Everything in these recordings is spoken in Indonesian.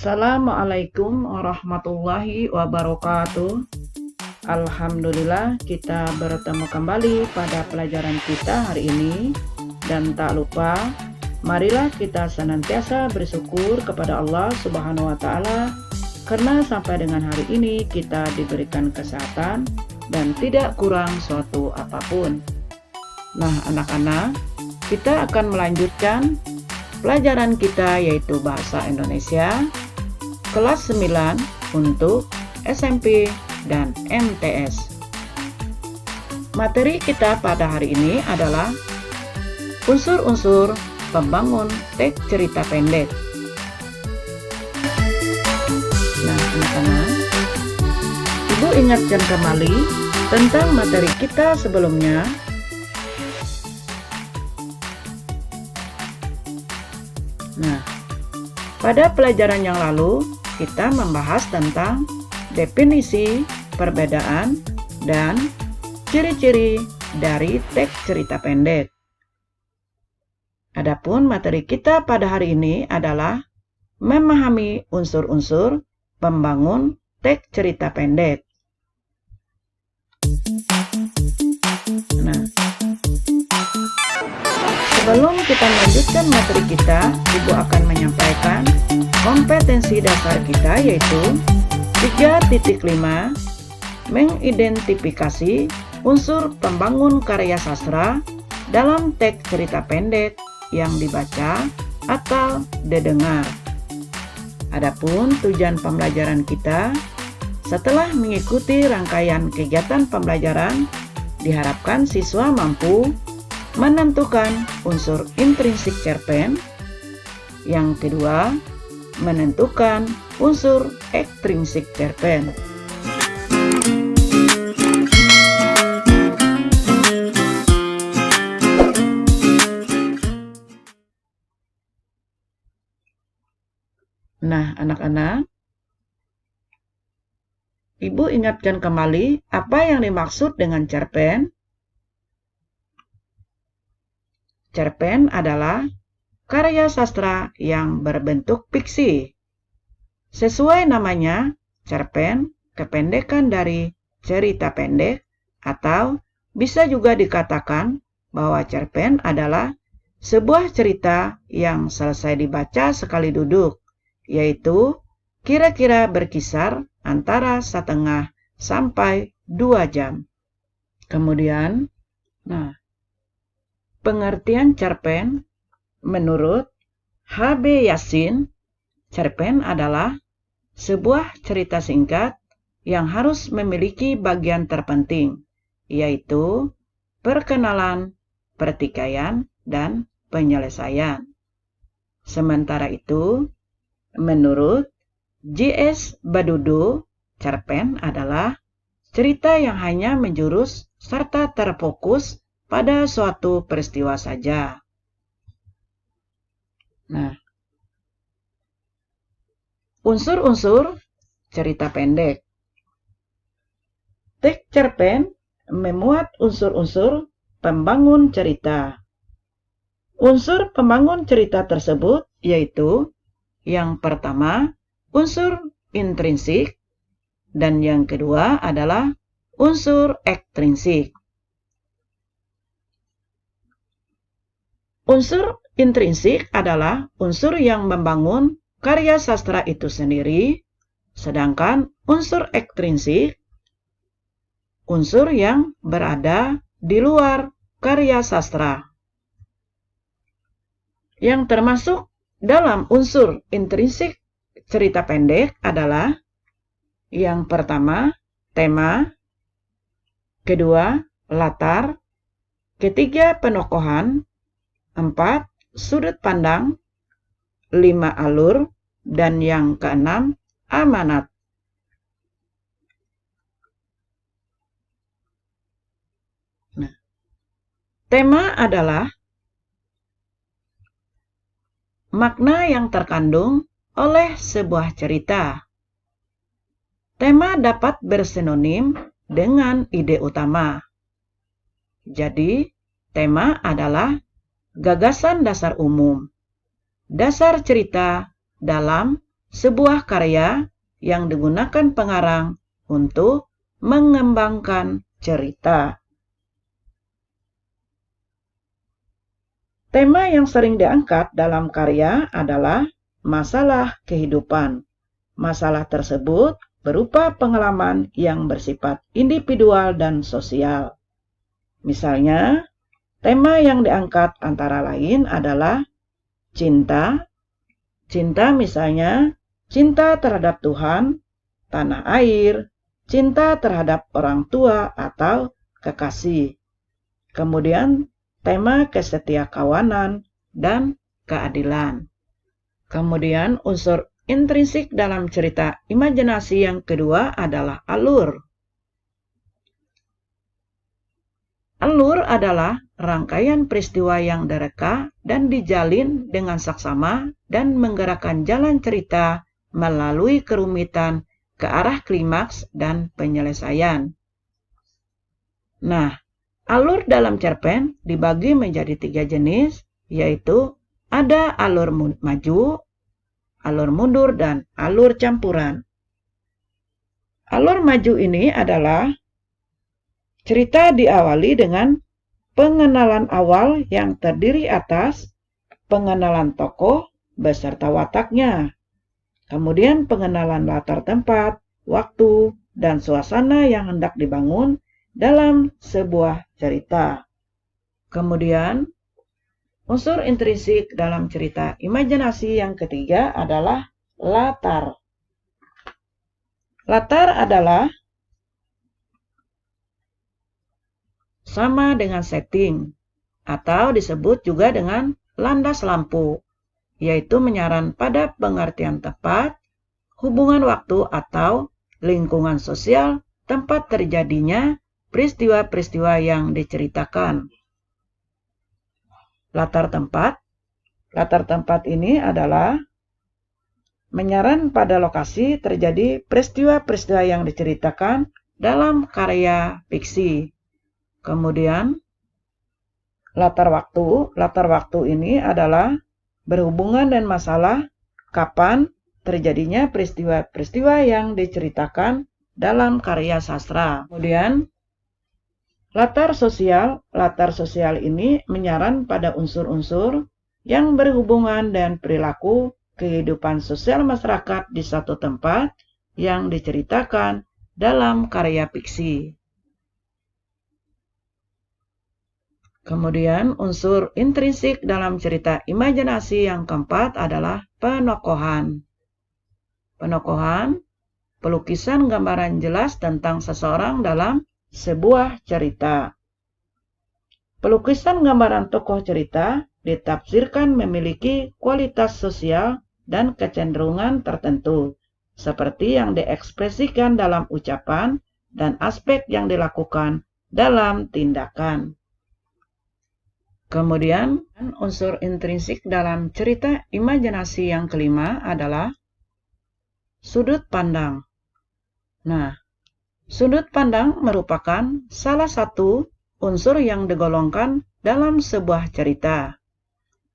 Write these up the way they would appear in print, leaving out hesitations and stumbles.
Assalamualaikum warahmatullahi wabarakatuh. Alhamdulillah, kita bertemu kembali pada pelajaran kita hari ini. Dan tak lupa, marilah kita senantiasa bersyukur kepada Allah Subhanahu wa Ta'ala, karena sampai dengan hari ini kita diberikan kesehatan dan tidak kurang suatu apapun. Nah, anak-anak, kita akan melanjutkan pelajaran kita, yaitu bahasa Indonesia kelas 9 untuk SMP dan MTS. Materi kita pada hari ini adalah unsur-unsur pembangun teks cerita pendek. Nah, anak-anak, Ibu ingatkan kembali tentang materi kita sebelumnya. Nah, pada pelajaran yang lalu kita membahas tentang definisi, perbedaan, dan ciri-ciri dari teks cerita pendek. Adapun materi kita pada hari ini adalah memahami unsur-unsur pembangun teks cerita pendek. Nah, sebelum kita melanjutkan materi kita, Ibu akan menyampaikan kompetensi dasar kita, yaitu 3.5 mengidentifikasi unsur pembangun karya sastra dalam teks cerita pendek yang dibaca atau didengar. Adapun tujuan pembelajaran kita, setelah mengikuti rangkaian kegiatan pembelajaran, diharapkan siswa mampu menentukan unsur intrinsik cerpen. Yang kedua, menentukan unsur ekstrinsik cerpen. Nah, anak-anak, Ibu ingatkan kembali apa yang dimaksud dengan cerpen. Cerpen adalah karya sastra yang berbentuk fiksi. Sesuai namanya, cerpen kependekan dari cerita pendek, atau bisa juga dikatakan bahwa cerpen adalah sebuah cerita yang selesai dibaca sekali duduk, yaitu kira-kira berkisar antara 1,5 sampai 2 jam. Kemudian, pengertian cerpen menurut H.B. Yasin, cerpen adalah sebuah cerita singkat yang harus memiliki bagian terpenting, yaitu perkenalan, pertikaian, dan penyelesaian. Sementara itu, menurut J.S. Badudu, cerpen adalah cerita yang hanya menjurus serta terfokus pada suatu peristiwa saja. Nah, unsur-unsur cerita pendek. Teks cerpen memuat unsur-unsur pembangun cerita. Unsur pembangun cerita tersebut yaitu yang pertama, unsur intrinsik, dan yang kedua adalah unsur ekstrinsik. Unsur intrinsik adalah unsur yang membangun karya sastra itu sendiri, sedangkan unsur ekstrinsik, unsur yang berada di luar karya sastra. Yang termasuk dalam unsur intrinsik cerita pendek adalah yang pertama, tema, kedua, latar, ketiga, penokohan, 4, sudut pandang, 5, alur, dan yang keenam, amanat. Nah, tema adalah makna yang terkandung oleh sebuah cerita. Tema dapat bersinonim dengan ide utama. Jadi, tema adalah gagasan dasar umum, dasar cerita dalam sebuah karya yang digunakan pengarang untuk mengembangkan cerita. Tema yang sering diangkat dalam karya adalah masalah kehidupan. Masalah tersebut berupa pengalaman yang bersifat individual dan sosial. Misalnya, tema yang diangkat antara lain adalah cinta. Cinta misalnya, cinta terhadap Tuhan, tanah air, cinta terhadap orang tua atau kekasih. Kemudian, tema kesetiakawanan dan keadilan. Kemudian, unsur intrinsik dalam cerita imajinasi yang kedua adalah alur. Alur adalah rangkaian peristiwa yang direka dan dijalin dengan saksama dan menggerakkan jalan cerita melalui kerumitan ke arah klimaks dan penyelesaian. Nah, alur dalam cerpen dibagi menjadi 3 jenis, yaitu ada alur maju, alur mundur, dan alur campuran. Alur maju ini adalah cerita diawali dengan pengenalan awal yang terdiri atas pengenalan tokoh beserta wataknya, kemudian pengenalan latar tempat, waktu, dan suasana yang hendak dibangun dalam sebuah cerita. Kemudian, unsur intrinsik dalam cerita imajinasi yang ketiga adalah latar. Latar adalah sama dengan setting, atau disebut juga dengan landas lampu, yaitu menyaran pada pengertian tepat, hubungan waktu atau lingkungan sosial tempat terjadinya peristiwa-peristiwa yang diceritakan. Latar tempat ini adalah menyaran pada lokasi terjadi peristiwa-peristiwa yang diceritakan dalam karya fiksi. Kemudian, latar waktu ini adalah berhubungan dan masalah kapan terjadinya peristiwa-peristiwa yang diceritakan dalam karya sastra. Kemudian, latar sosial ini menyaran pada unsur-unsur yang berhubungan dan perilaku kehidupan sosial masyarakat di suatu tempat yang diceritakan dalam karya fiksi. Kemudian, unsur intrinsik dalam cerita imajinasi yang keempat adalah penokohan. Penokohan, pelukisan gambaran jelas tentang seseorang dalam sebuah cerita. Pelukisan gambaran tokoh cerita ditafsirkan memiliki kualitas sosial dan kecenderungan tertentu, seperti yang diekspresikan dalam ucapan dan aspek yang dilakukan dalam tindakan. Kemudian, unsur intrinsik dalam cerita imajinasi yang kelima adalah sudut pandang. Nah, sudut pandang merupakan salah satu unsur yang digolongkan dalam sebuah cerita.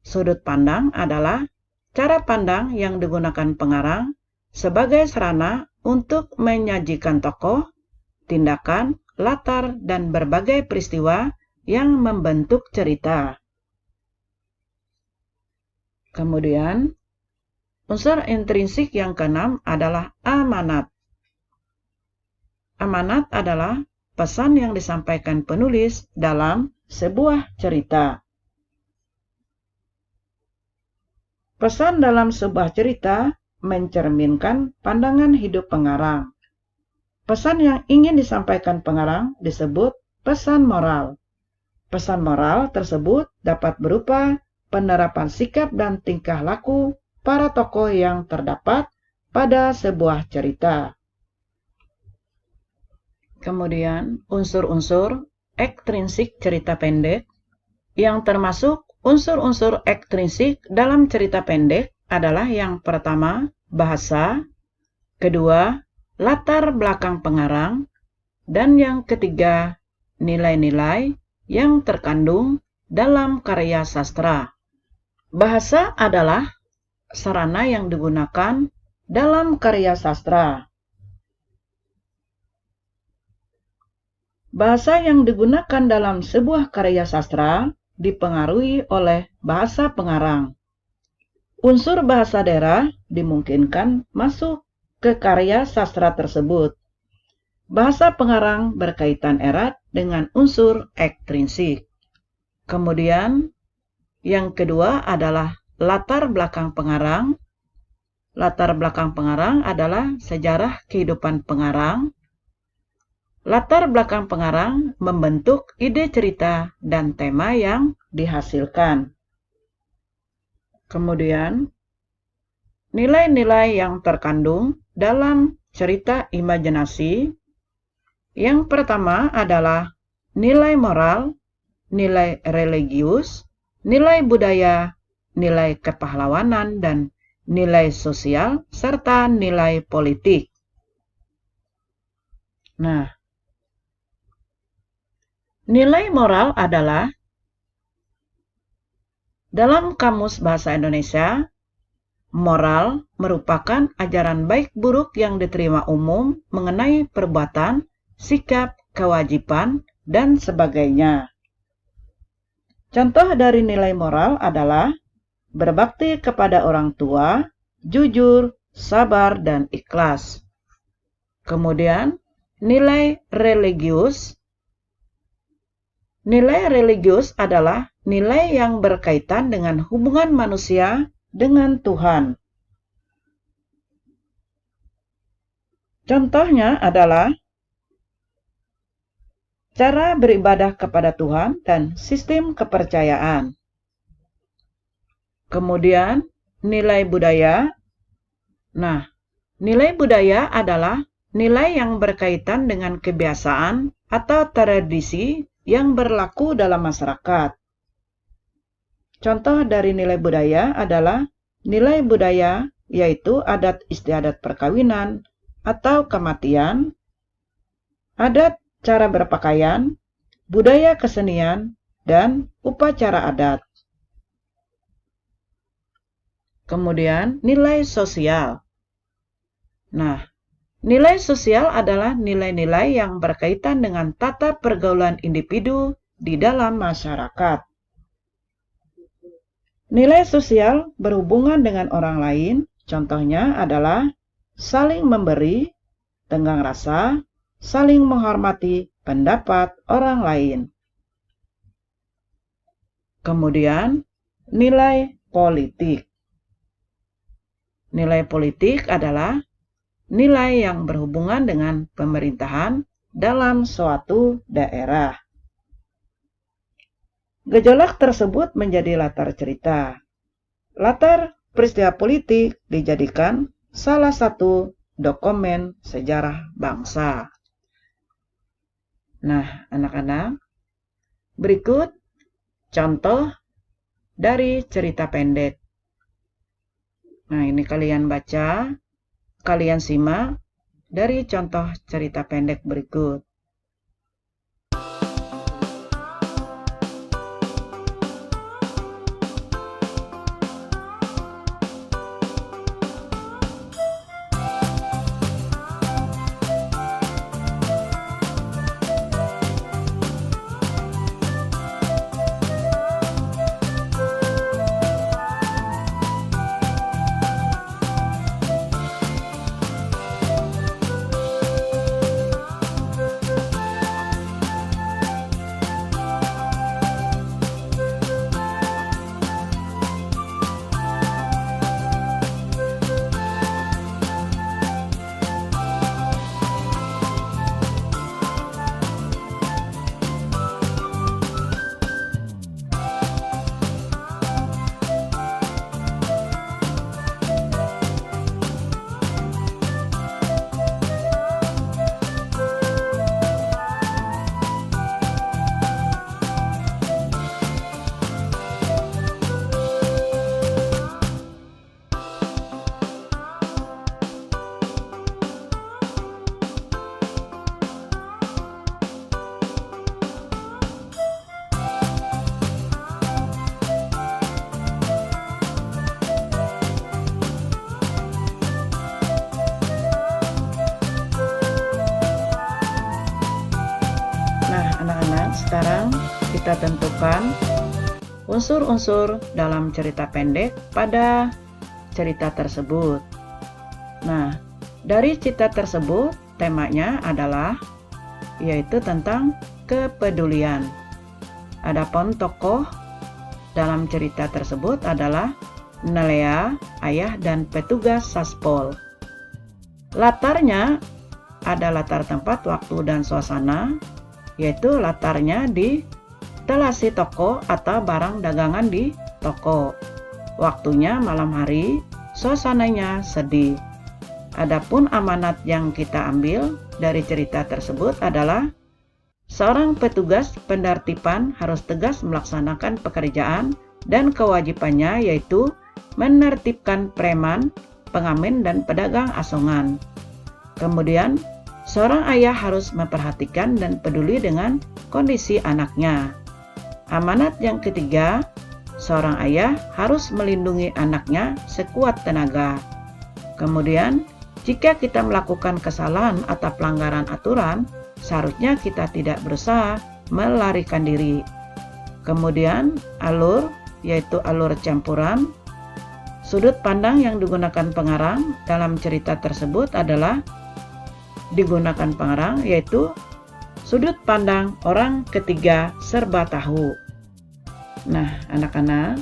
Sudut pandang adalah cara pandang yang digunakan pengarang sebagai sarana untuk menyajikan tokoh, tindakan, latar, dan berbagai peristiwa yang membentuk cerita. Kemudian, unsur intrinsik yang keenam adalah amanat. Amanat adalah pesan yang disampaikan penulis dalam sebuah cerita. Pesan dalam sebuah cerita mencerminkan pandangan hidup pengarang. Pesan yang ingin disampaikan pengarang disebut pesan moral. Pesan moral tersebut dapat berupa penerapan sikap dan tingkah laku para tokoh yang terdapat pada sebuah cerita. Kemudian, unsur-unsur ekstrinsik cerita pendek, yang termasuk unsur-unsur ekstrinsik dalam cerita pendek adalah yang pertama, bahasa, kedua, latar belakang pengarang, dan yang ketiga, nilai-nilai yang terkandung dalam karya sastra. Bahasa adalah sarana yang digunakan dalam karya sastra. Bahasa yang digunakan dalam sebuah karya sastra dipengaruhi oleh bahasa pengarang. Unsur bahasa daerah dimungkinkan masuk ke karya sastra tersebut. Bahasa pengarang berkaitan erat dengan unsur ekstrinsik. Kemudian, yang kedua adalah latar belakang pengarang. Latar belakang pengarang adalah sejarah kehidupan pengarang. Latar belakang pengarang membentuk ide cerita dan tema yang dihasilkan. Kemudian, nilai-nilai yang terkandung dalam cerita imajinasi. Yang pertama adalah nilai moral, nilai religius, nilai budaya, nilai kepahlawanan, dan nilai sosial, serta nilai politik. Nah, nilai moral adalah dalam Kamus Bahasa Indonesia, moral merupakan ajaran baik buruk yang diterima umum mengenai perbuatan, sikap, kewajiban, dan sebagainya. Contoh dari nilai moral adalah berbakti kepada orang tua, jujur, sabar, dan ikhlas. Kemudian, nilai religius. Nilai religius adalah nilai yang berkaitan dengan hubungan manusia dengan Tuhan. Contohnya adalah cara beribadah kepada Tuhan dan sistem kepercayaan. Kemudian, nilai budaya. Nah, nilai budaya adalah nilai yang berkaitan dengan kebiasaan atau tradisi yang berlaku dalam masyarakat. Contoh dari nilai budaya adalah nilai budaya yaitu adat istiadat perkawinan atau kematian, adat cara berpakaian, budaya kesenian, dan upacara adat. Kemudian, nilai sosial. Nah, nilai sosial adalah nilai-nilai yang berkaitan dengan tata pergaulan individu di dalam masyarakat. Nilai sosial berhubungan dengan orang lain, contohnya adalah saling memberi, tenggang rasa, saling menghormati pendapat orang lain. Kemudian, nilai politik. Nilai politik adalah nilai yang berhubungan dengan pemerintahan dalam suatu daerah. Gejolak tersebut menjadi latar cerita. Latar peristiwa politik dijadikan salah satu dokumen sejarah bangsa. Nah, anak-anak, berikut contoh dari cerita pendek. Nah, ini kalian baca, kalian simak dari contoh cerita pendek berikut. Nah, anak-anak, sekarang kita tentukan unsur-unsur dalam cerita pendek pada cerita tersebut. Nah, dari cerita tersebut, temanya adalah yaitu tentang kepedulian. Adapun tokoh dalam cerita tersebut adalah Nelea, ayah dan petugas Saspol. Latarnya ada latar tempat, waktu, dan suasana, yaitu latarnya di telasi toko atau barang dagangan di toko. Waktunya malam hari, suasananya sedih. Adapun amanat yang kita ambil dari cerita tersebut adalah seorang petugas penertiban harus tegas melaksanakan pekerjaan dan kewajibannya, yaitu menertibkan preman, pengamen, dan pedagang asongan. Kemudian, seorang ayah harus memperhatikan dan peduli dengan kondisi anaknya. Amanat yang ketiga, seorang ayah harus melindungi anaknya sekuat tenaga. Kemudian, jika kita melakukan kesalahan atau pelanggaran aturan, seharusnya kita tidak berusaha melarikan diri. Kemudian, alur, yaitu alur campuran. Sudut pandang yang digunakan pengarang dalam cerita tersebut adalah digunakan pengarang, yaitu sudut pandang orang ketiga serba tahu. Nah, anak-anak,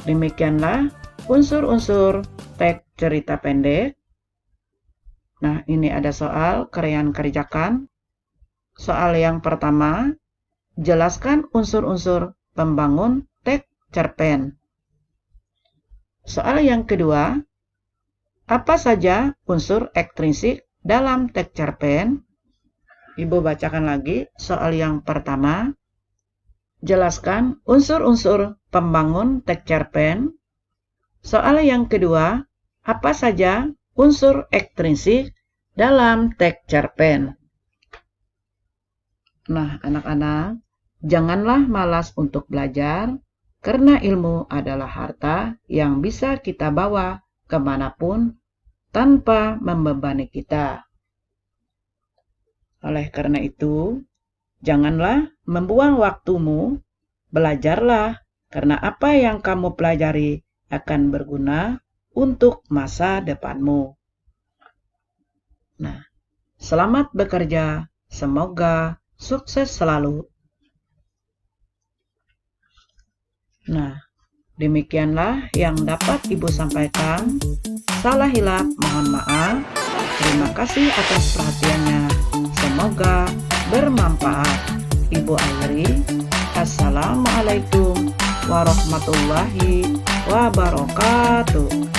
demikianlah unsur-unsur teks cerita pendek. Nah, ini ada soal kalian kerjakan. Soal yang pertama, jelaskan unsur-unsur pembangun teks cerpen. Soal yang kedua, apa saja unsur ekstrinsik dalam teks cerpen? Ibu bacakan lagi soal yang pertama. Jelaskan unsur-unsur pembangun teks cerpen. Soal yang kedua, apa saja unsur ekstrinsik dalam teks cerpen? Nah, anak-anak, janganlah malas untuk belajar, karena ilmu adalah harta yang bisa kita bawa kemanapun tanpa membebani kita. Oleh karena itu, janganlah membuang waktumu, belajarlah, karena apa yang kamu pelajari akan berguna untuk masa depanmu. Nah, selamat bekerja, semoga sukses selalu. Nah, demikianlah yang dapat Ibu sampaikan. Salah hilap, mohon maaf. Terima kasih atas perhatiannya. Semoga bermanfaat. Ibu Airi, Assalamualaikum warahmatullahi wabarakatuh.